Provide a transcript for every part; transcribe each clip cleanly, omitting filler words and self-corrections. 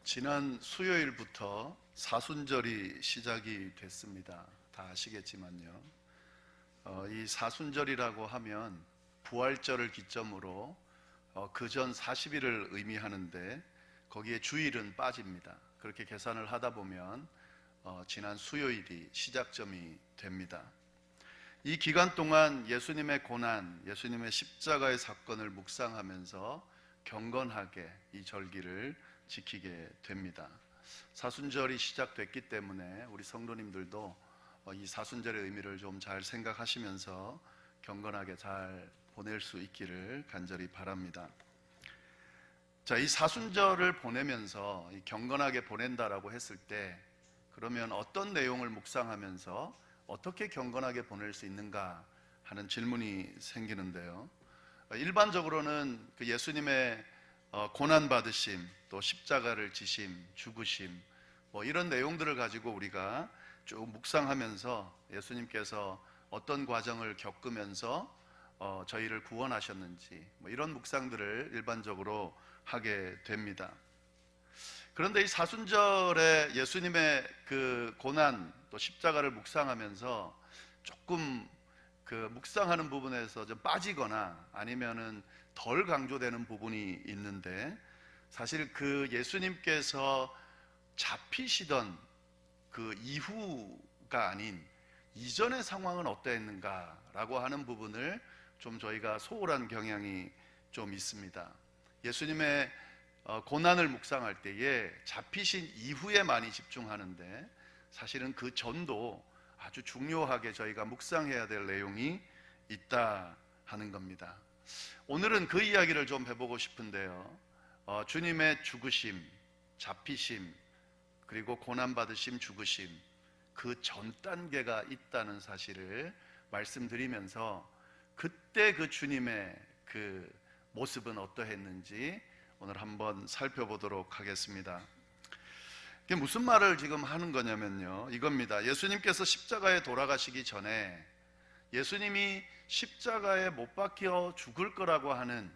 지난 수요일부터 사순절이 시작이 됐습니다. 다 아시겠지만요. 이 사순절이라고 하면 부활절을 기점으로 그전 40일을 의미하는데 거기에 주일은 빠집니다. 그렇게 계산을 하다 보면 지난 수요일이 시작점이 됩니다. 이 기간 동안 예수님의 고난, 예수님의 십자가의 사건을 묵상하면서 경건하게 이 절기를 지키게 됩니다. 사순절이 시작됐기 때문에 우리 성도님들도 이 사순절의 의미를 좀 잘 생각하시면서 경건하게 잘 보낼 수 있기를 간절히 바랍니다. 자, 이 사순절을 보내면서 이 경건하게 보낸다라고 했을 때 그러면 어떤 내용을 묵상하면서 어떻게 경건하게 보낼 수 있는가 하는 질문이 생기는데요. 일반적으로는 그 예수님의 고난받으심, 또 십자가를 지심, 죽으심 이런 내용들을 가지고 우리가 쭉 묵상하면서 예수님께서 어떤 과정을 겪으면서 저희를 구원하셨는지 이런 묵상들을 일반적으로 하게 됩니다. 그런데 이 사순절에 예수님의 그 고난 또 십자가를 묵상하면서 조금 그 묵상하는 부분에서 좀 빠지거나 아니면은 덜 강조되는 부분이 있는데, 사실 그 예수님께서 잡히시던 그 이후가 아닌 이전의 상황은 어떠했는가라고 하는 부분을 좀 저희가 소홀한 경향이 좀 있습니다. 예수님의 고난을 묵상할 때에 잡히신 이후에 많이 집중하는데 사실은 그 전도 아주 중요하게 저희가 묵상해야 될 내용이 있다 하는 겁니다. 오늘은 그 이야기를 좀 해보고 싶은데요. 주님의 죽으심, 잡히심, 그리고 고난받으심, 죽으심, 그 전 단계가 있다는 사실을 말씀드리면서 그때 그 주님의 그 모습은 어떠했는지 오늘 한번 살펴보도록 하겠습니다. 이게 무슨 말을 지금 하는 거냐면요, 이겁니다. 예수님께서 십자가에 돌아가시기 전에 예수님이 십자가에 못 박혀 죽을 거라고 하는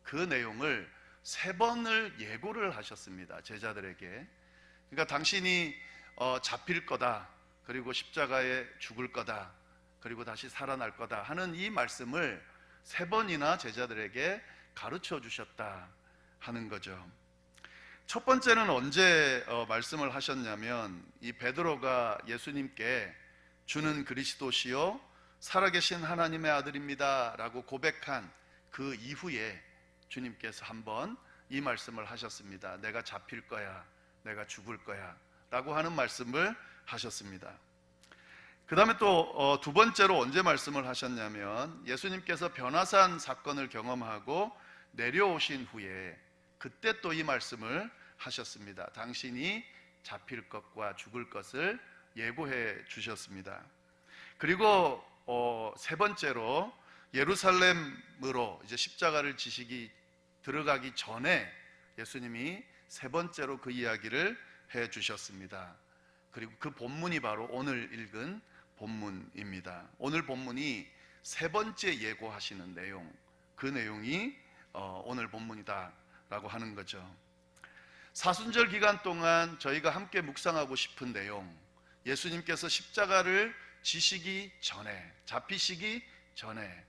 그 내용을 3번을 예고를 하셨습니다, 제자들에게. 그러니까 당신이 잡힐 거다, 그리고 십자가에 죽을 거다, 그리고 다시 살아날 거다 하는 이 말씀을 3번이나 제자들에게 가르쳐 주셨다 하는 거죠. 첫 번째는 언제 말씀을 하셨냐면, 이 베드로가 예수님께 주는 그리스도시요 살아계신 하나님의 아들입니다 라고 고백한 그 이후에 주님께서 한번 이 말씀을 하셨습니다. 내가 잡힐 거야, 내가 죽을 거야 라고 하는 말씀을 하셨습니다. 그 다음에 또 두 번째로 언제 말씀을 하셨냐면, 예수님께서 변화산 사건을 경험하고 내려오신 후에 그때 또 이 말씀을 하셨습니다. 당신이 잡힐 것과 죽을 것을 예고해 주셨습니다. 그리고 세 번째로 예루살렘으로 이제 십자가를 지시기 들어가기 전에 예수님이 세 번째로 그 이야기를 해 주셨습니다. 그리고 그 본문이 바로 오늘 읽은 본문입니다. 오늘 본문이 세 번째 예고하시는 내용, 그 내용이 오늘 본문이다 라고 하는 거죠. 사순절 기간 동안 저희가 함께 묵상하고 싶은 내용, 예수님께서 십자가를 지시기 전에, 잡히시기 전에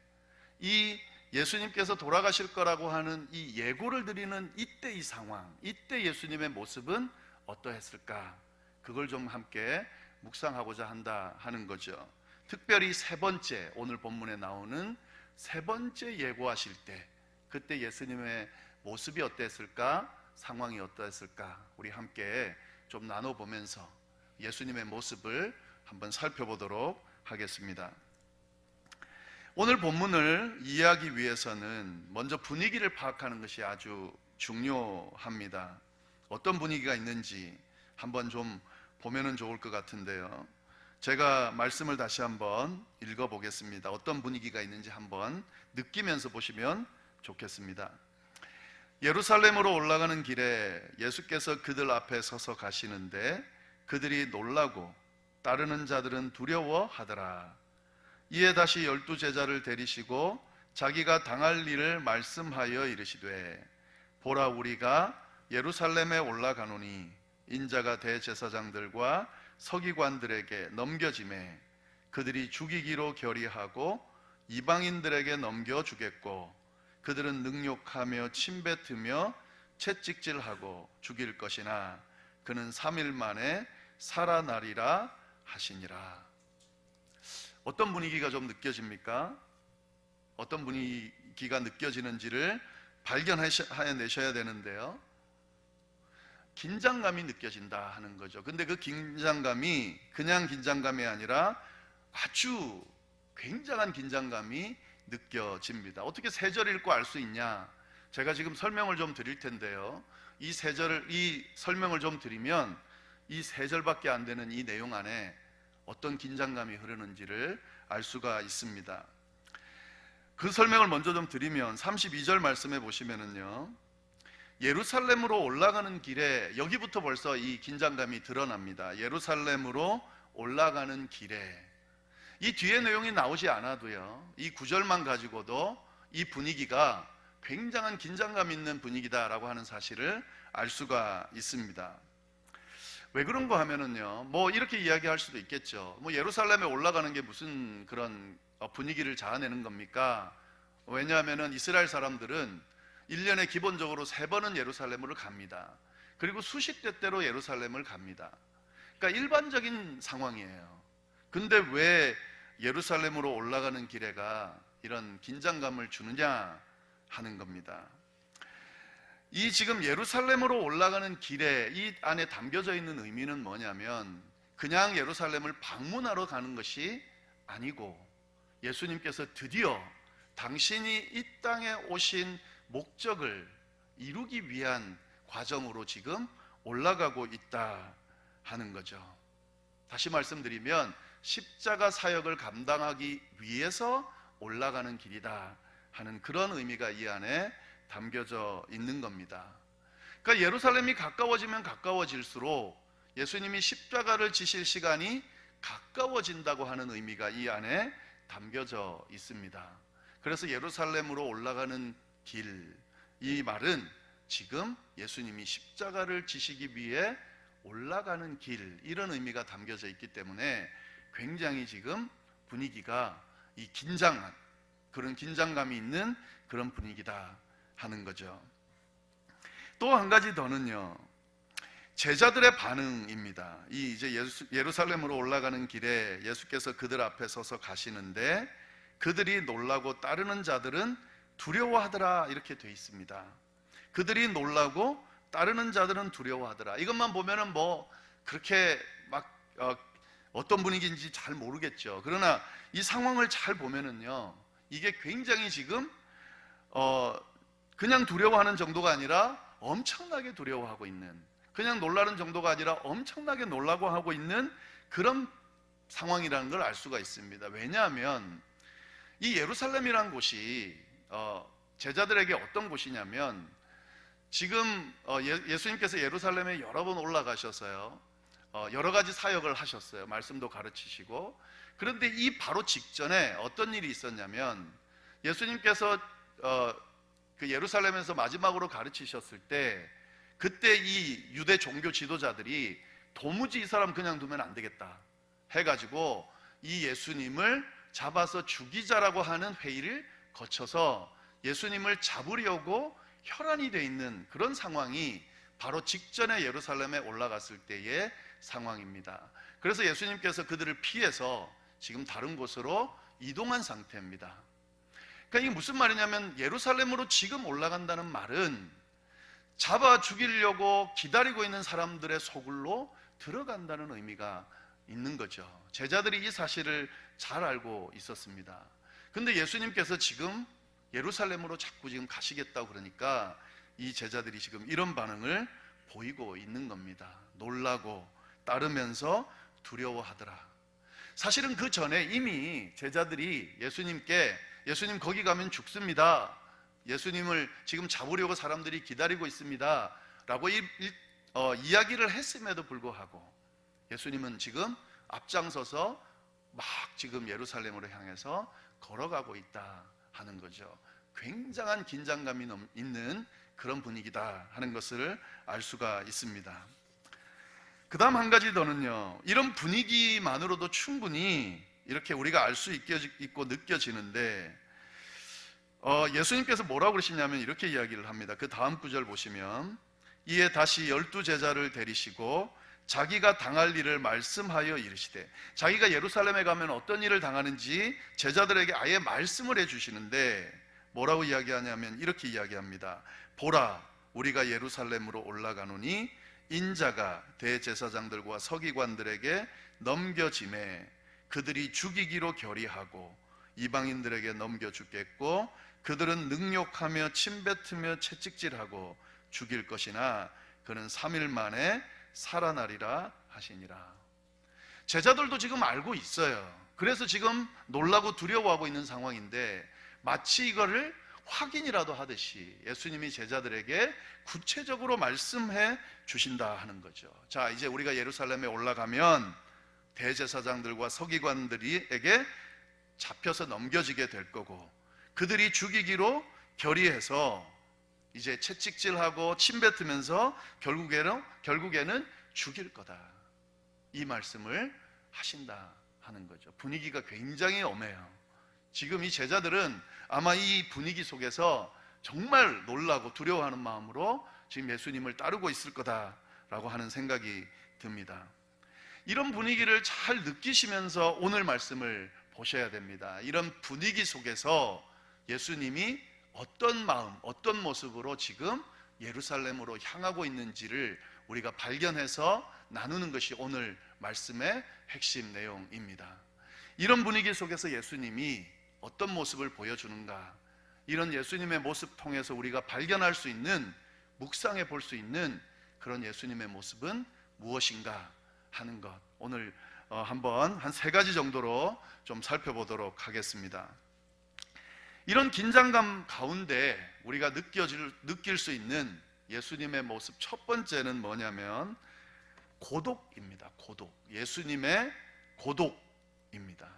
이 예수님께서 돌아가실 거라고 하는 이 예고를 드리는 이때 이 상황, 이때 예수님의 모습은 어떠했을까, 그걸 좀 함께 묵상하고자 한다 하는 거죠. 특별히 세 번째, 오늘 본문에 나오는 세 번째 예고하실 때 그때 예수님의 모습이 어땠을까, 상황이 어떠했을까, 우리 함께 좀 나눠보면서 예수님의 모습을 한번 살펴보도록 하겠습니다. 오늘 본문을 이해하기 위해서는 먼저 분위기를 파악하는 것이 아주 중요합니다. 어떤 분위기가 있는지 한번 좀 보면은 좋을 것 같은데요. 제가 말씀을 다시 한번 읽어보겠습니다. 어떤 분위기가 있는지 한번 느끼면서 보시면 좋겠습니다. 예루살렘으로 올라가는 길에 예수께서 그들 앞에 서서 가시는데 그들이 놀라고 따르는 자들은 두려워하더라. 이에 다시 12 제자를 데리시고 자기가 당할 일을 말씀하여 이르시되, 보라, 우리가 예루살렘에 올라가노니 인자가 대제사장들과 서기관들에게 넘겨지매 그들이 죽이기로 결의하고 이방인들에게 넘겨주겠고 그들은 능욕하며 침뱉으며 채찍질하고 죽일 것이나 그는 3일 만에 살아나리라 하시니라. 어떤 분위기가 좀 느껴집니까? 어떤 분위기가 느껴지는지를 발견해내셔야 되는데요, 긴장감이 느껴진다 하는 거죠. 근데 그 긴장감이 그냥 긴장감이 아니라 아주 굉장한 긴장감이 느껴집니다. 어떻게 세 절 읽고 알 수 있냐? 제가 지금 설명을 좀 드릴 텐데요, 이 설명을 좀 드리면 이 세 절밖에 안 되는 이 내용 안에 어떤 긴장감이 흐르는지를 알 수가 있습니다. 그 설명을 먼저 좀 드리면 32절 말씀해 보시면은요, 예루살렘으로 올라가는 길에, 여기부터 벌써 이 긴장감이 드러납니다. 예루살렘으로 올라가는 길에, 이 뒤에 내용이 나오지 않아도요, 이 구절만 가지고도 이 분위기가 굉장한 긴장감 있는 분위기다라고 하는 사실을 알 수가 있습니다. 왜 그런가 하면은요, 뭐 이렇게 이야기할 수도 있겠죠. 뭐 예루살렘에 올라가는 게 무슨 그런 분위기를 자아내는 겁니까? 왜냐하면은 이스라엘 사람들은 1년에 기본적으로 3번은 예루살렘으로 갑니다. 그리고 수십 대때로 예루살렘을 갑니다. 그러니까 일반적인 상황이에요. 근데 왜 예루살렘으로 올라가는 길에가 이런 긴장감을 주느냐 하는 겁니다. 이 지금 예루살렘으로 올라가는 길에 이 안에 담겨져 있는 의미는 뭐냐면 그냥 예루살렘을 방문하러 가는 것이 아니고 예수님께서 드디어 당신이 이 땅에 오신 목적을 이루기 위한 과정으로 지금 올라가고 있다 하는 거죠. 다시 말씀드리면 십자가 사역을 감당하기 위해서 올라가는 길이다 하는 그런 의미가 이 안에 담겨져 있는 겁니다. 그러니까 예루살렘이 가까워지면 가까워질수록 예수님이 십자가를 지실 시간이 가까워진다고 하는 의미가 이 안에 담겨져 있습니다. 그래서 예루살렘으로 올라가는 길, 이 말은 지금 예수님이 십자가를 지시기 위해 올라가는 길, 이런 의미가 담겨져 있기 때문에 굉장히 지금 분위기가 이 긴장한, 그런 긴장감이 있는 그런 분위기다 하는 거죠. 또 한 가지 더는요, 제자들의 반응입니다. 이 이제 예루살렘으로 올라가는 길에 예수께서 그들 앞에 서서 가시는데 그들이 놀라고 따르는 자들은 두려워하더라, 이렇게 돼 있습니다. 그들이 놀라고 따르는 자들은 두려워하더라. 이것만 보면은 뭐 그렇게 막 어떤 분위기인지 잘 모르겠죠. 그러나 이 상황을 잘 보면은요, 이게 굉장히 지금 그냥 두려워하는 정도가 아니라 엄청나게 두려워하고 있는, 그냥 놀라는 정도가 아니라 엄청나게 놀라고 하고 있는 그런 상황이라는 걸 알 수가 있습니다. 왜냐하면 이 예루살렘이라는 곳이 제자들에게 어떤 곳이냐면, 지금 예수님께서 예루살렘에 여러 번 올라가셔서요, 여러 가지 사역을 하셨어요. 말씀도 가르치시고. 그런데 이 바로 직전에 어떤 일이 있었냐면, 예수님께서 그 예루살렘에서 마지막으로 가르치셨을 때, 그때 이 유대 종교 지도자들이 도무지 이 사람 그냥 두면 안 되겠다 해가지고 이 예수님을 잡아서 죽이자라고 하는 회의를 거쳐서 예수님을 잡으려고 혈안이 돼 있는 그런 상황이 바로 직전에 예루살렘에 올라갔을 때의 상황입니다. 그래서 예수님께서 그들을 피해서 지금 다른 곳으로 이동한 상태입니다. 그러니까 이게 무슨 말이냐면, 예루살렘으로 지금 올라간다는 말은 잡아 죽이려고 기다리고 있는 사람들의 소굴로 들어간다는 의미가 있는 거죠. 제자들이 이 사실을 잘 알고 있었습니다. 근데 예수님께서 지금 예루살렘으로 자꾸 지금 가시겠다고 그러니까 이 제자들이 지금 이런 반응을 보이고 있는 겁니다. 놀라고 따르면서 두려워하더라. 사실은 그 전에 이미 제자들이 예수님께, 예수님 거기 가면 죽습니다, 예수님을 지금 잡으려고 사람들이 기다리고 있습니다 라고 이야기를 했음에도 불구하고 예수님은 지금 앞장서서 막 지금 예루살렘으로 향해서 걸어가고 있다 하는 거죠. 굉장한 긴장감이 있는 그런 분위기다 하는 것을 알 수가 있습니다. 그 다음 한 가지 더는요, 이런 분위기만으로도 충분히 이렇게 우리가 알 수 있고 느껴지는데, 예수님께서 뭐라고 그러시냐면 이렇게 이야기를 합니다. 그 다음 구절 보시면, 이에 다시 12제자를 데리시고 자기가 당할 일을 말씀하여 이르시되, 자기가 예루살렘에 가면 어떤 일을 당하는지 제자들에게 아예 말씀을 해주시는데 뭐라고 이야기하냐면 이렇게 이야기합니다. 보라, 우리가 예루살렘으로 올라가노니 인자가 대제사장들과 서기관들에게 넘겨짐에 그들이 죽이기로 결의하고 이방인들에게 넘겨주겠고 그들은 능욕하며 침뱉으며 채찍질하고 죽일 것이나 그는 3일 만에 살아나리라 하시니라. 제자들도 지금 알고 있어요. 그래서 지금 놀라고 두려워하고 있는 상황인데, 마치 이거를 확인이라도 하듯이 예수님이 제자들에게 구체적으로 말씀해 주신다 하는 거죠. 자, 이제 우리가 예루살렘에 올라가면 대제사장들과 서기관들에게 잡혀서 넘겨지게 될 거고, 그들이 죽이기로 결의해서 이제 채찍질하고 침뱉으면서 결국에는 죽일 거다, 이 말씀을 하신다 하는 거죠. 분위기가 굉장히 엄해요. 지금 이 제자들은 아마 이 분위기 속에서 정말 놀라고 두려워하는 마음으로 지금 예수님을 따르고 있을 거다라고 하는 생각이 듭니다. 이런 분위기를 잘 느끼시면서 오늘 말씀을 보셔야 됩니다. 이런 분위기 속에서 예수님이 어떤 마음, 어떤 모습으로 지금 예루살렘으로 향하고 있는지를 우리가 발견해서 나누는 것이 오늘 말씀의 핵심 내용입니다. 이런 분위기 속에서 예수님이 어떤 모습을 보여주는가, 이런 예수님의 모습 통해서 우리가 발견할 수 있는, 묵상해 볼 수 있는 그런 예수님의 모습은 무엇인가 하는 것, 오늘 한번 한 3가지 정도로 좀 살펴보도록 하겠습니다. 이런 긴장감 가운데 우리가 느낄 수 있는 예수님의 모습, 첫 번째는 뭐냐면 고독입니다. 고독. 예수님의 고독입니다.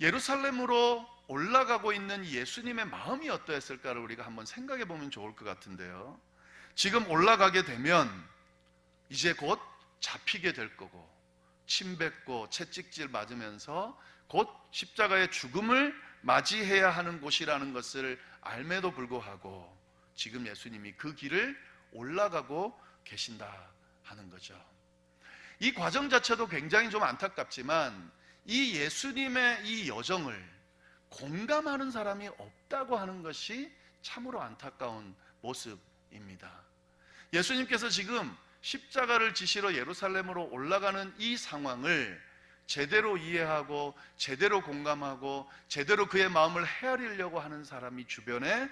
예루살렘으로 올라가고 있는 예수님의 마음이 어떠했을까를 우리가 한번 생각해 보면 좋을 것 같은데요. 지금 올라가게 되면 이제 곧 잡히게 될 거고, 침뱉고 채찍질 맞으면서 곧 십자가의 죽음을 맞이해야 하는 곳이라는 것을 알매도 불구하고 지금 예수님이 그 길을 올라가고 계신다 하는 거죠. 이 과정 자체도 굉장히 좀 안타깝지만 이 예수님의 이 여정을 공감하는 사람이 없다고 하는 것이 참으로 안타까운 모습입니다. 예수님께서 지금 십자가를 지시러 예루살렘으로 올라가는 이 상황을 제대로 이해하고 제대로 공감하고 제대로 그의 마음을 헤아리려고 하는 사람이 주변에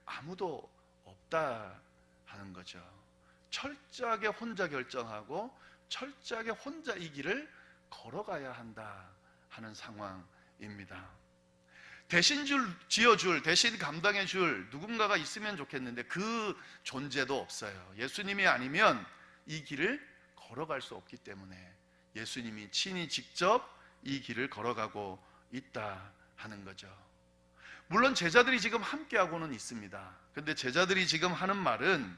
아무도 없다 하는 거죠. 철저하게 혼자 결정하고 철저하게 혼자 이 길을 걸어가야 한다 하는 상황입니다. 대신 지어줄, 대신 감당해줄 누군가가 있으면 좋겠는데 그 존재도 없어요. 예수님이 아니면 이 길을 걸어갈 수 없기 때문에 예수님이 친히 직접 이 길을 걸어가고 있다 하는 거죠. 물론 제자들이 지금 함께하고는 있습니다. 그런데 제자들이 지금 하는 말은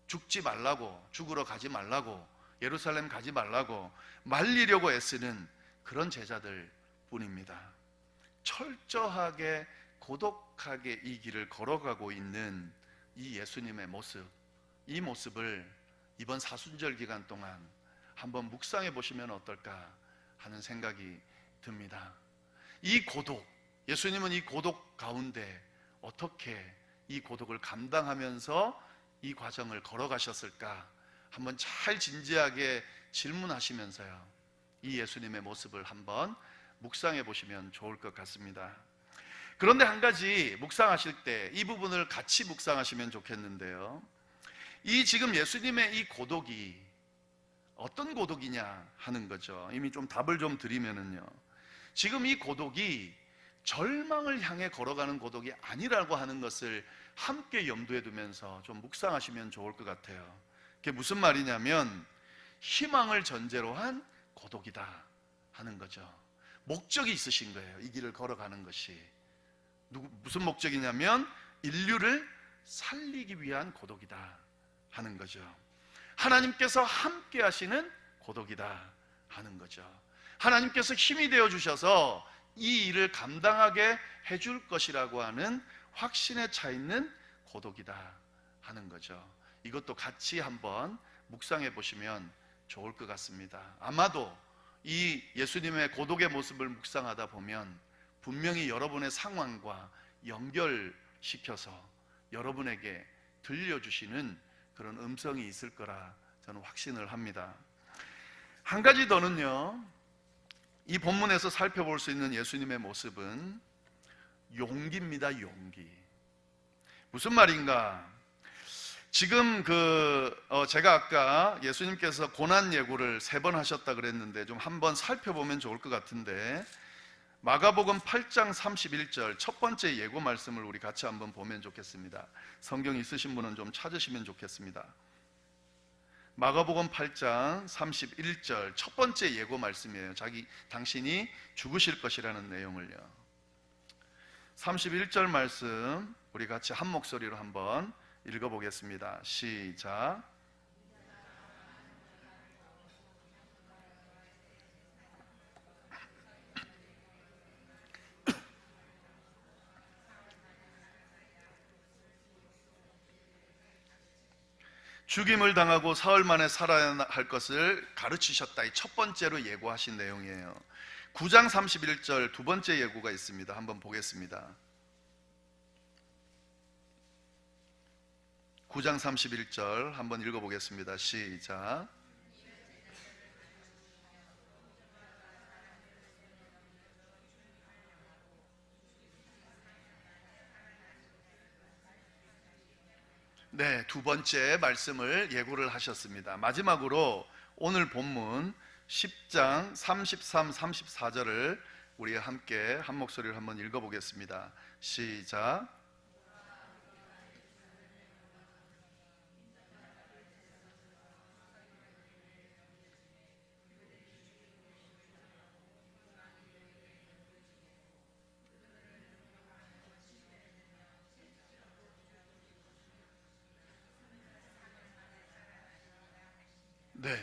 죽지 말라고, 죽으러 가지 말라고, 예루살렘 가지 말라고 말리려고 애쓰는 그런 제자들 뿐입니다. 철저하게 고독하게 이 길을 걸어가고 있는 이 예수님의 모습, 이 모습을 이번 사순절 기간 동안 한번 묵상해 보시면 어떨까 하는 생각이 듭니다. 이 고독, 예수님은 이 고독 가운데 어떻게 이 고독을 감당하면서 이 과정을 걸어가셨을까 한번 잘 진지하게 질문하시면서요, 이 예수님의 모습을 한번 묵상해 보시면 좋을 것 같습니다. 그런데 한 가지 묵상하실 때 이 부분을 같이 묵상하시면 좋겠는데요, 이 지금 예수님의 이 고독이 어떤 고독이냐 하는 거죠. 이미 좀 답을 좀 드리면은요, 지금 이 고독이 절망을 향해 걸어가는 고독이 아니라고 하는 것을 함께 염두에 두면서 좀 묵상하시면 좋을 것 같아요. 그게 무슨 말이냐면 희망을 전제로 한 고독이다 하는 거죠. 목적이 있으신 거예요. 이 길을 걸어가는 것이 무슨 목적이냐면 인류를 살리기 위한 고독이다 하는 거죠. 하나님께서 함께 하시는 고독이다 하는 거죠. 하나님께서 힘이 되어 주셔서 이 일을 감당하게 해줄 것이라고 하는 확신에 차 있는 고독이다 하는 거죠. 이것도 같이 한번 묵상해 보시면 좋을 것 같습니다. 아마도 이 예수님의 고독의 모습을 묵상하다 보면 분명히 여러분의 상황과 연결시켜서 여러분에게 들려주시는 그런 음성이 있을 거라 저는 확신을 합니다. 한 가지 더는요, 이 본문에서 살펴볼 수 있는 예수님의 모습은 용기입니다. 용기. 무슨 말인가? 지금 제가 아까 예수님께서 고난 예고를 3번 하셨다 그랬는데 좀 한번 살펴보면 좋을 것 같은데, 마가복음 8장 31절 첫 번째 예고 말씀을 우리 같이 한번 보면 좋겠습니다. 성경 있으신 분은 좀 찾으시면 좋겠습니다. 마가복음 8장 31절 첫 번째 예고 말씀이에요. 당신이 죽으실 것이라는 내용을요. 31절 말씀 우리 같이 한 목소리로 한번 읽어보겠습니다. 시작. 죽임을 당하고 사흘 만에 살아야 할 것을 가르치셨다. 이 첫 번째로 예고하신 내용이에요. 9장 31절 두 번째 예고가 있습니다. 한번 보겠습니다. 9장 31절 한번 읽어보겠습니다. 시작. 네, 두 번째 말씀을 예고를 하셨습니다. 마지막으로 오늘 본문 10장 33, 34절을 우리 함께 한 목소리로 한번 읽어보겠습니다. 시작. 네,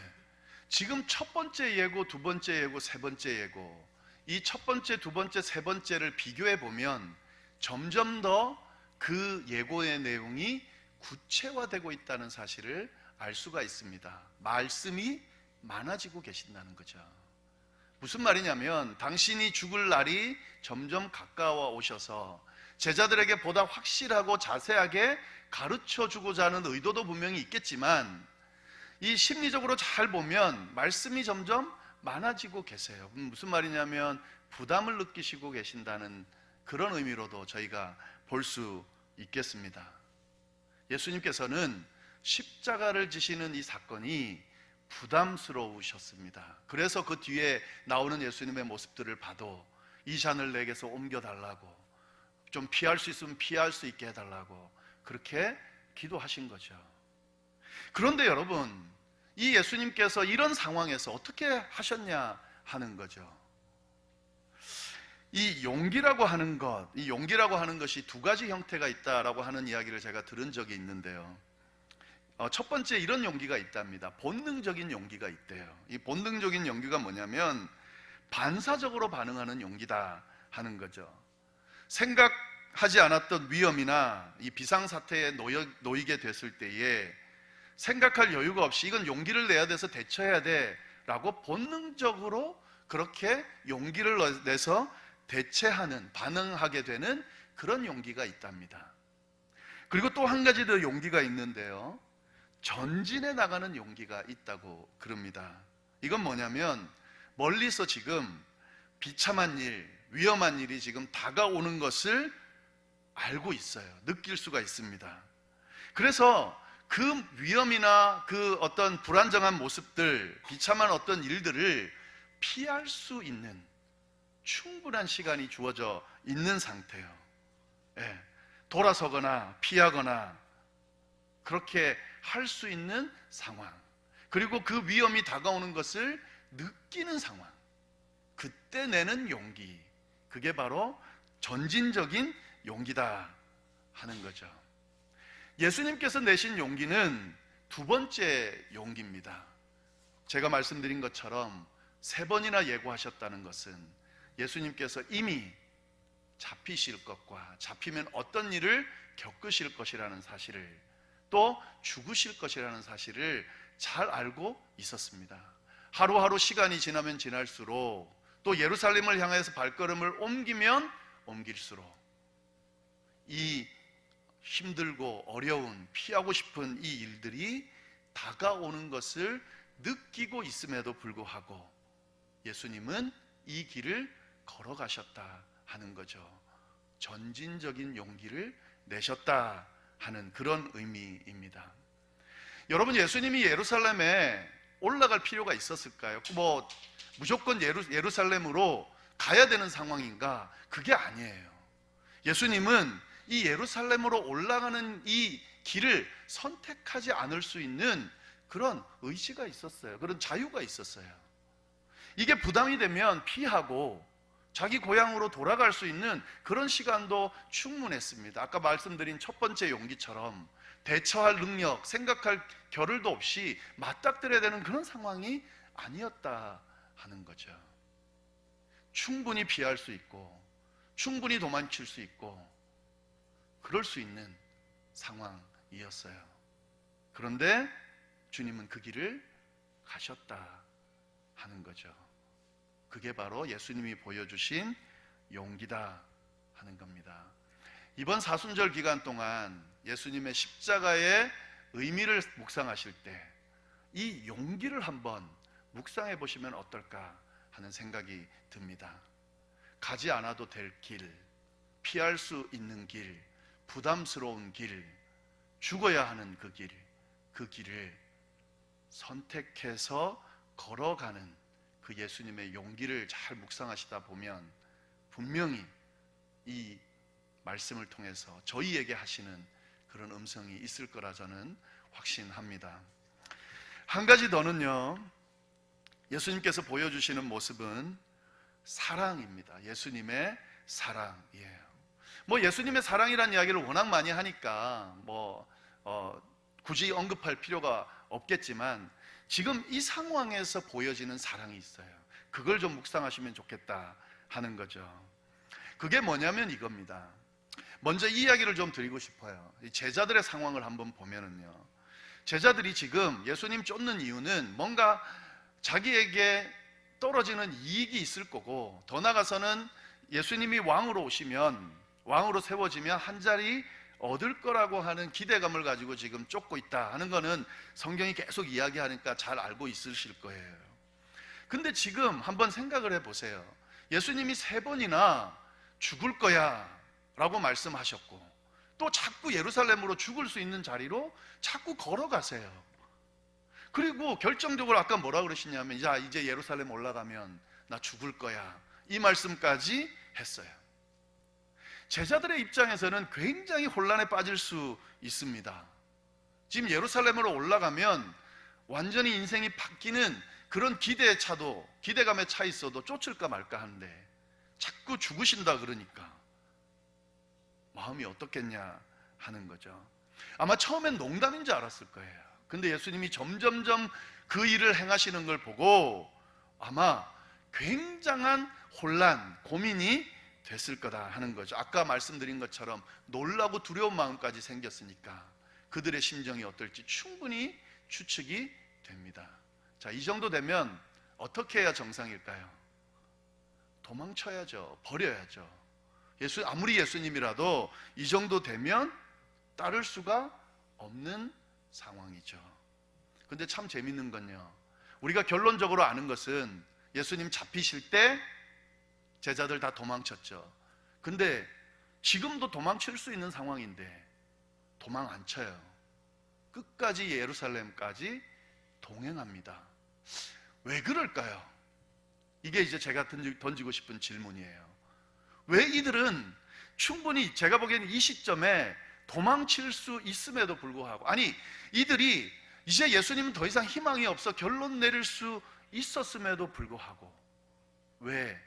지금 첫 번째 예고, 두 번째 예고, 세 번째 예고, 이 첫 번째, 두 번째, 세 번째를 비교해 보면 점점 더 그 예고의 내용이 구체화되고 있다는 사실을 알 수가 있습니다. 말씀이 많아지고 계신다는 거죠. 무슨 말이냐면 당신이 죽을 날이 점점 가까워 오셔서 제자들에게 보다 확실하고 자세하게 가르쳐 주고자 하는 의도도 분명히 있겠지만, 이 심리적으로 잘 보면 말씀이 점점 많아지고 계세요. 무슨 말이냐면 부담을 느끼시고 계신다는 그런 의미로도 저희가 볼 수 있겠습니다. 예수님께서는 십자가를 지시는 이 사건이 부담스러우셨습니다. 그래서 그 뒤에 나오는 예수님의 모습들을 봐도 이 잔을 내게서 옮겨달라고, 좀 피할 수 있으면 피할 수 있게 해달라고 그렇게 기도하신 거죠. 그런데 여러분, 이 예수님께서 이런 상황에서 어떻게 하셨냐 하는 거죠. 이 용기라고 하는 것이 두 가지 형태가 있다라고 하는 이야기를 제가 들은 적이 있는데요. 첫 번째, 이런 용기가 있답니다. 본능적인 용기가 있대요. 이 본능적인 용기가 뭐냐면 반사적으로 반응하는 용기다 하는 거죠. 생각하지 않았던 위험이나 이 비상사태에 놓이게 됐을 때에 생각할 여유가 없이 이건 용기를 내야 돼서 대처해야 돼 라고 본능적으로 그렇게 용기를 내서 대체하는, 반응하게 되는 그런 용기가 있답니다. 그리고 또 한 가지 더 용기가 있는데요, 전진해 나가는 용기가 있다고 그럽니다. 이건 뭐냐면 멀리서 지금 비참한 일, 위험한 일이 지금 다가오는 것을 알고 있어요. 느낄 수가 있습니다. 그래서 그 위험이나 그 어떤 불안정한 모습들, 비참한 어떤 일들을 피할 수 있는 충분한 시간이 주어져 있는 상태예요. 예, 돌아서거나 피하거나 그렇게 할 수 있는 상황, 그리고 그 위험이 다가오는 것을 느끼는 상황, 그때 내는 용기, 그게 바로 전진적인 용기다 하는 거죠. 예수님께서 내신 용기는 두 번째 용기입니다. 제가 말씀드린 것처럼 3번이나 예고하셨다는 것은 예수님께서 이미 잡히실 것과 잡히면 어떤 일을 겪으실 것이라는 사실을, 또 죽으실 것이라는 사실을 잘 알고 있었습니다. 하루하루 시간이 지나면 지날수록, 또 예루살렘을 향해서 발걸음을 옮기면 옮길수록 이 힘들고 어려운, 피하고 싶은 이 일들이 다가오는 것을 느끼고 있음에도 불구하고 예수님은 이 길을 걸어가셨다 하는 거죠. 전진적인 용기를 내셨다 하는 그런 의미입니다. 여러분, 예수님이 예루살렘에 올라갈 필요가 있었을까요? 무조건 예루살렘으로 가야 되는 상황인가? 그게 아니에요. 예수님은 이 예루살렘으로 올라가는 이 길을 선택하지 않을 수 있는 그런 의지가 있었어요. 그런 자유가 있었어요. 이게 부담이 되면 피하고 자기 고향으로 돌아갈 수 있는 그런 시간도 충분했습니다. 아까 말씀드린 첫 번째 용기처럼 대처할 능력, 생각할 겨를도 없이 맞닥뜨려야 되는 그런 상황이 아니었다 하는 거죠. 충분히 피할 수 있고 충분히 도망칠 수 있고 그럴 수 있는 상황이었어요. 그런데 주님은 그 길을 가셨다 하는 거죠. 그게 바로 예수님이 보여주신 용기다 하는 겁니다. 이번 사순절 기간 동안 예수님의 십자가의 의미를 묵상하실 때 이 용기를 한번 묵상해 보시면 어떨까 하는 생각이 듭니다. 가지 않아도 될 길, 피할 수 있는 길, 부담스러운 길, 죽어야 하는 그 길을 선택해서 걸어가는 그 예수님의 용기를 잘 묵상하시다 보면 분명히 이 말씀을 통해서 저희에게 하시는 그런 음성이 있을 거라 저는 확신합니다. 한 가지 더는요, 예수님께서 보여주시는 모습은 사랑입니다. 예수님의 사랑이에요. 예수님의 사랑이라는 이야기를 워낙 많이 하니까 굳이 언급할 필요가 없겠지만 지금 이 상황에서 보여지는 사랑이 있어요. 그걸 좀 묵상하시면 좋겠다 하는 거죠. 그게 뭐냐면 이겁니다. 먼저 이 이야기를 좀 드리고 싶어요. 제자들의 상황을 한번 보면은요, 제자들이 지금 예수님 쫓는 이유는 뭔가 자기에게 떨어지는 이익이 있을 거고, 더 나아가서는 예수님이 왕으로 오시면, 왕으로 세워지면 한 자리 얻을 거라고 하는 기대감을 가지고 지금 쫓고 있다 하는 거는 성경이 계속 이야기하니까 잘 알고 있으실 거예요. 근데 지금 한번 생각을 해보세요. 예수님이 3번이나 죽을 거야 라고 말씀하셨고, 또 자꾸 예루살렘으로 죽을 수 있는 자리로 자꾸 걸어가세요. 그리고 결정적으로 아까 뭐라 그러시냐면, 야, 이제 예루살렘 올라가면 나 죽을 거야, 이 말씀까지 했어요. 제자들의 입장에서는 굉장히 혼란에 빠질 수 있습니다. 지금 예루살렘으로 올라가면 완전히 인생이 바뀌는 그런 기대감에 차 있어도 쫓을까 말까 하는데 자꾸 죽으신다 그러니까 마음이 어떻겠냐 하는 거죠. 아마 처음엔 농담인 줄 알았을 거예요. 근데 예수님이 점점점 그 일을 행하시는 걸 보고 아마 굉장한 혼란, 고민이 됐을 거다 하는 거죠. 아까 말씀드린 것처럼 놀라고 두려운 마음까지 생겼으니까 그들의 심정이 어떨지 충분히 추측이 됩니다. 자, 이 정도 되면 어떻게 해야 정상일까요? 도망쳐야죠. 버려야죠. 아무리 예수님이라도 이 정도 되면 따를 수가 없는 상황이죠. 근데 참 재밌는 건요, 우리가 결론적으로 아는 것은 예수님 잡히실 때 제자들 다 도망쳤죠. 근데 지금도 도망칠 수 있는 상황인데 도망 안 쳐요. 끝까지 예루살렘까지 동행합니다. 왜 그럴까요? 이게 이제 제가 던지고 싶은 질문이에요. 왜 이들은 충분히 제가 보기에는 이 시점에 도망칠 수 있음에도 불구하고, 아니 이들이 이제 예수님은 더 이상 희망이 없어 결론 내릴 수 있었음에도 불구하고 왜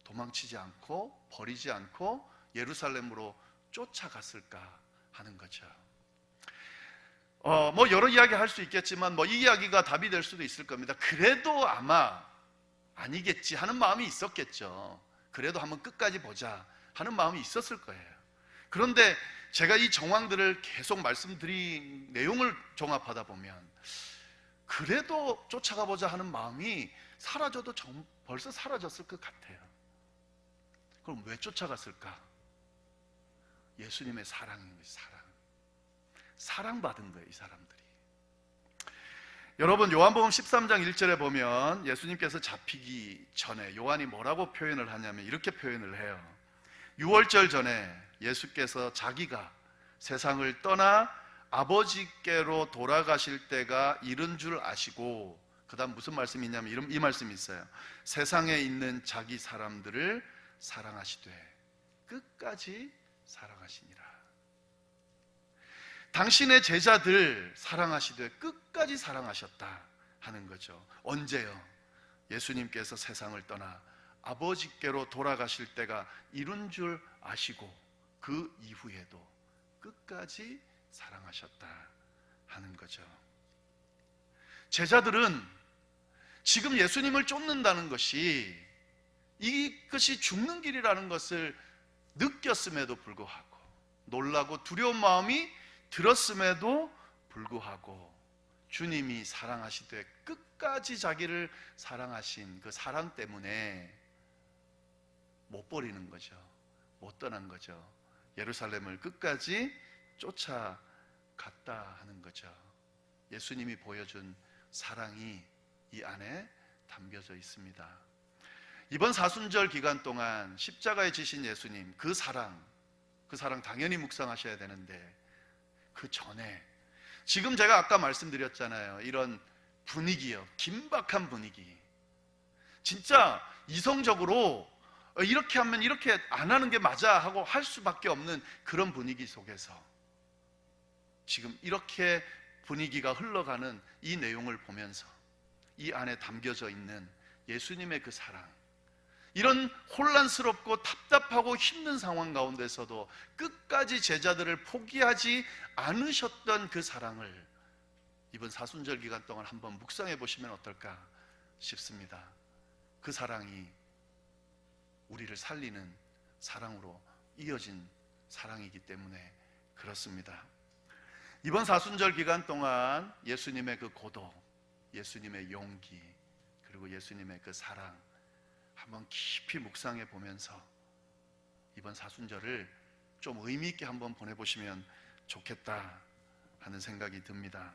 도망치지 않고 버리지 않고 예루살렘으로 쫓아갔을까 하는 거죠. 뭐 여러 이야기 할 수 있겠지만 뭐 이 이야기가 답이 될 수도 있을 겁니다. 그래도 아마 아니겠지 하는 마음이 있었겠죠. 그래도 한번 끝까지 보자 하는 마음이 있었을 거예요. 그런데 제가 이 정황들을 계속 말씀드린 내용을 종합하다 보면 그래도 쫓아가 보자 하는 마음이 사라져도 벌써 사라졌을 것 같아요. 그럼 왜 쫓아갔을까? 예수님의 사랑인 거예요. 사랑받은 거예요, 이 사람들이. 여러분, 요한복음 13장 1절에 보면 예수님께서 잡히기 전에 요한이 뭐라고 표현을 하냐면 이렇게 표현을 해요. 6월절 전에 예수께서 자기가 세상을 떠나 아버지께로 돌아가실 때가 이른 줄 아시고, 그 다음 무슨 말씀이 있냐면 이 말씀이 있어요. 세상에 있는 자기 사람들을 사랑하시되 끝까지 사랑하시니라. 당신의 제자들 사랑하시되 끝까지 사랑하셨다 하는 거죠. 언제요? 예수님께서 세상을 떠나 아버지께로 돌아가실 때가 이른 줄 아시고 그 이후에도 끝까지 사랑하셨다 하는 거죠. 제자들은 지금 예수님을 쫓는다는 것이 이것이 죽는 길이라는 것을 느꼈음에도 불구하고, 놀라고 두려운 마음이 들었음에도 불구하고 주님이 사랑하시되 끝까지 자기를 사랑하신 그 사랑 때문에 못 버리는 거죠. 못 떠난 거죠. 예루살렘을 끝까지 쫓아갔다 하는 거죠. 예수님이 보여준 사랑이 이 안에 담겨져 있습니다. 이번 사순절 기간 동안 십자가에 지신 예수님, 그 사랑 당연히 묵상하셔야 되는데 그 전에 지금 제가 아까 말씀드렸잖아요. 이런 분위기요, 긴박한 분위기, 진짜 이성적으로 이렇게 하면 이렇게 안 하는 게 맞아 하고 할 수밖에 없는 그런 분위기 속에서 지금 이렇게 분위기가 흘러가는 이 내용을 보면서 이 안에 담겨져 있는 예수님의 그 사랑, 이런 혼란스럽고 답답하고 힘든 상황 가운데서도 끝까지 제자들을 포기하지 않으셨던 그 사랑을 이번 사순절 기간 동안 한번 묵상해 보시면 어떨까 싶습니다. 그 사랑이 우리를 살리는 사랑으로 이어진 사랑이기 때문에 그렇습니다. 이번 사순절 기간 동안 예수님의 그 고독, 예수님의 용기, 그리고 예수님의 그 사랑 한번 깊이 묵상해 보면서 이번 사순절을 좀 의미 있게 한번 보내보시면 좋겠다 하는 생각이 듭니다.